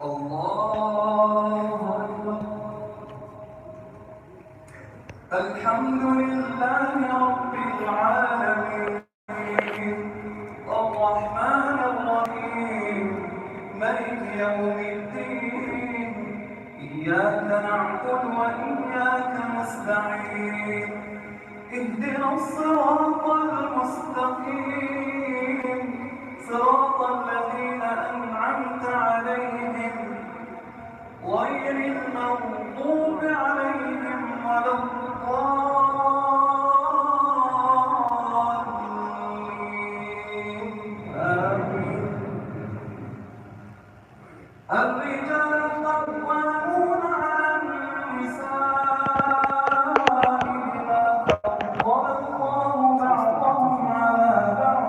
الله أكبر. الحمد لله رب العالمين الرحمن الرحيم مالك يوم الدين إياك نعبد وإياك نستعين اهدنا الصراط المستقيم صراط الذين أنعمت عليهم غير المغضوب عليهم ولا الضالين آمين. الرجال قوامون على النساء بما فضل الله بعضهم على بعض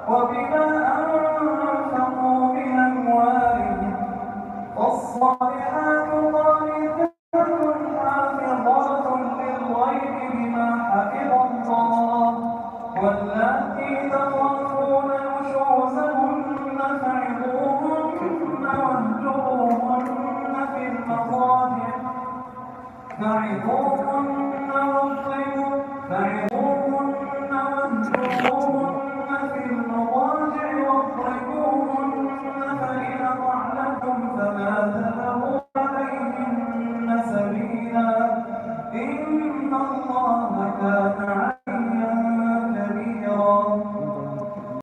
وبما أنفقوا من أموالهم فالصالحات قانتات حافظات للغيب بما حفظ الله واللاتي تخافون نشوزهن فعظوهن واهجروهن في المضاجع